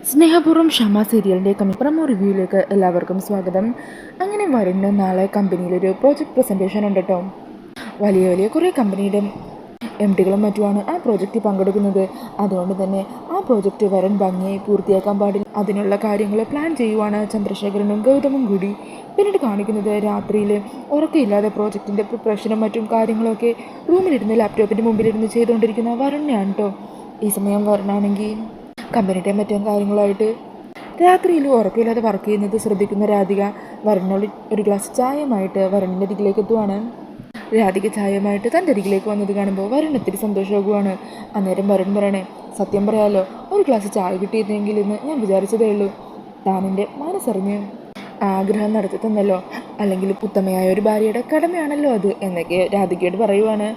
സ്നേഹപൂർവ്വം ക്ഷമ സീരിയലിൻ്റെ പ്രമോ റിവ്യൂയിലേക്ക് എല്ലാവർക്കും സ്വാഗതം. അങ്ങനെ വരുന്ന നാളെ കമ്പനിയിലൊരു പ്രോജക്റ്റ് പ്രസൻറ്റേഷൻ ഉണ്ട് കേട്ടോ. വലിയ വലിയ കുറേ കമ്പനിയുടെ MDകളും മറ്റുമാണ് ആ പ്രോജക്റ്റിൽ പങ്കെടുക്കുന്നത്. അതുകൊണ്ട് തന്നെ ആ പ്രോജക്റ്റ് വരൻ ഭംഗിയായി പൂർത്തിയാക്കാൻ പാടില്ല. അതിനുള്ള കാര്യങ്ങൾ പ്ലാൻ ചെയ്യുവാണ് ചന്ദ്രശേഖരനും ഗൗതമും കൂടി. പിന്നീട് കാണിക്കുന്നത് രാത്രിയിൽ ഉറക്കമില്ലാതെ പ്രോജക്റ്റിൻ്റെ പ്രിപ്പറേഷനും മറ്റും കാര്യങ്ങളൊക്കെ റൂമിലിരുന്ന് ലാപ്ടോപ്പിൻ്റെ മുമ്പിലിരുന്ന് ചെയ്തുകൊണ്ടിരിക്കുന്ന വരുണിനെയാണ് കേട്ടോ. ഈ സമയം വരുണാണെങ്കിൽ കമ്പനിയുടെ മറ്റും കാര്യങ്ങളായിട്ട് രാത്രിയിൽ ഉറക്കമില്ലാതെ വർക്ക് ചെയ്യുന്നത് ശ്രദ്ധിക്കുന്ന രാധിക വരുണിനോട് ഒരു ഗ്ലാസ് ചായയുമായിട്ട് വരുണിൻ്റെ അരികിലേക്ക് എത്തുവാണ്. രാധിക ചായയുമായിട്ട് തൻ്റെ അരികിലേക്ക് വന്നത് കാണുമ്പോൾ വരുൺ ഒത്തിരി സന്തോഷമാകുവാണ്. അന്നേരം വരുൺ പറയണേ, സത്യം പറയാലോ, ഒരു ഗ്ലാസ് ചായ കിട്ടിയിരുന്നെങ്കിൽ എന്ന് ഞാൻ വിചാരിച്ചതേ ഉള്ളൂ. താൻ എൻ്റെ മനസ്സറിഞ്ഞ് ആഗ്രഹം നടത്തി തന്നല്ലോ, അല്ലെങ്കിൽ ഉത്തമയായ ഒരു ഭാര്യയുടെ കടമയാണല്ലോ അത് എന്നൊക്കെ രാധികയോട് പറയുവാണ്.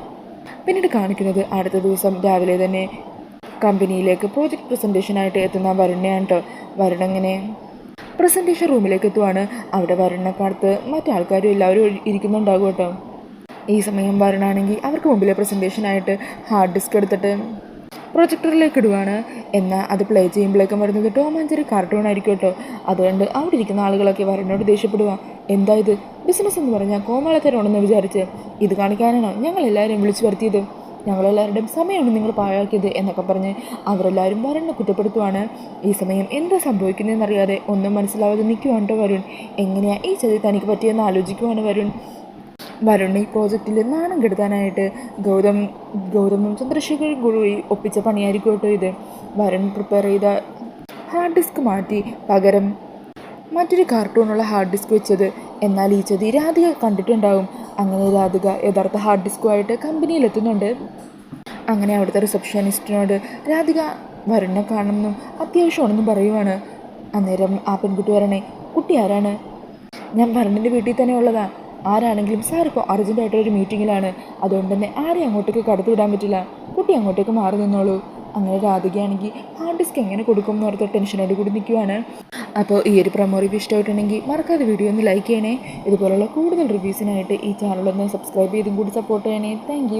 പിന്നീട് കാണിക്കുന്നത് അടുത്ത ദിവസം രാവിലെ തന്നെ കമ്പനിയിലേക്ക് പ്രോജക്റ്റ് പ്രസൻറ്റേഷനായിട്ട് എത്തുന്ന വരുണിനെയാണ് കേട്ടോ. വരുണങ്ങനെ പ്രസൻറ്റേഷൻ റൂമിലേക്ക് എത്തുവാണ്. അവിടെ വരുണിനെക്കാലത്ത് മറ്റാൾക്കാരും എല്ലാവരും ഇരിക്കുന്നുണ്ടാകും കേട്ടോ. ഈ സമയം വരുണാണെങ്കിൽ അവർക്ക് മുമ്പിലെ പ്രസൻറ്റേഷനായിട്ട് ഹാർഡ് ഡിസ്ക് എടുത്തിട്ട് പ്രൊജക്ടറിലേക്ക് ഇടുവാണ്. എന്നാൽ അത് പ്ലേ ചെയ്യുമ്പോഴേക്കും വരുന്നത് ടോം ആൻഡ് ജെറി കാർട്ടൂൺ ആയിരിക്കും കേട്ടോ. അതുകൊണ്ട് അവിടെ ഇരിക്കുന്ന ആളുകളൊക്കെ വരുണിനോട് ദേഷ്യപ്പെടുക. എന്താ ഇത്, ബിസിനസ് എന്ന് പറഞ്ഞാൽ കോമാളിത്തരമാണെന്ന് വിചാരിച്ച് ഇത് കാണിക്കാനാണോ ഞങ്ങളെല്ലാവരും വിളിച്ചു വരുത്തിയത്? ഞങ്ങളെല്ലാവരുടെയും സമയമാണ് നിങ്ങൾ പാഴാക്കിയത് എന്നൊക്കെ പറഞ്ഞ് അവരെല്ലാവരും വരുണിനെ കുറ്റപ്പെടുത്തുവാണ്. ഈ സമയം എന്താ സംഭവിക്കുന്നതെന്നറിയാതെ ഒന്നും മനസ്സിലാവാതെ നിൽക്കുവാണ് കേട്ടോ വരുൺ. എങ്ങനെയാണ് ഈ ചതി തനിക്ക് പറ്റിയെന്ന് ആലോചിക്കുവാണ് വരുൺ. വരുൺ ഈ പ്രോജക്റ്റിൽ നാണം കെടുത്താനായിട്ട് ഗൗതമും ചന്ദ്രശേഖരും കൂടി ഒപ്പിച്ച പണിയായിരിക്കും കേട്ടോ ഇത്. വരുൺ പ്രിപ്പയർ ചെയ്ത ഹാർഡ് ഡിസ്ക് മാറ്റി പകരം മറ്റൊരു കാർട്ടൂണുള്ള ഹാർഡ് ഡിസ്ക് വെച്ചത്. എന്നാൽ ഈ ചതി രാധിക കണ്ടിട്ടുണ്ടാവും. അങ്ങനെ രാധിക യഥാർത്ഥ ഹാർഡ് ഡിസ്കുമായിട്ട് കമ്പനിയിലെത്തുന്നുണ്ട്. അങ്ങനെ അവിടുത്തെ റിസപ്ഷനിസ്റ്റിനോട് രാധിക വരുണിനെ കാണണമെന്നും അത്യാവശ്യമാണെന്നും പറയുവാണ്. അന്നേരം ആ പെൺകുട്ടി പറയണേ, കുട്ടി ആരാണ്? ഞാൻ വരുണിൻ്റെ വീട്ടിൽ തന്നെ ഉള്ളതാ. ആരാണെങ്കിലും സാർ ഇപ്പോൾ അർജൻറ്റായിട്ടൊരു മീറ്റിങ്ങിലാണ്, അതുകൊണ്ട് തന്നെ ആരെയും അങ്ങോട്ടേക്ക് കടത്തി വിടാൻ പറ്റില്ല. കുട്ടി അങ്ങോട്ടേക്ക് മാറി നിന്നോളൂ. അങ്ങനെ രാധികയാണെങ്കിൽ ഹാർഡ് ഡിസ്ക് എങ്ങനെ കൊടുക്കും എന്ന് ഓർത്ത് ടെൻഷനോട് കൂടി നിൽക്കുവാണ്. അപ്പോൾ ഈ ഒരു പ്രൊമോ റിവ്യൂ ഇഷ്ടമായിട്ടുണ്ടെങ്കിൽ മറക്കാതെ വീഡിയോ ഒന്ന് ലൈക്ക് ചെയ്യണേ. ഇതുപോലുള്ള കൂടുതൽ റിവ്യൂസിനായിട്ട് ഈ ചാനലൊന്ന് സബ്സ്ക്രൈബ് ചെയ്തും കൂടി സപ്പോർട്ട് ചെയ്യണേ. താങ്ക്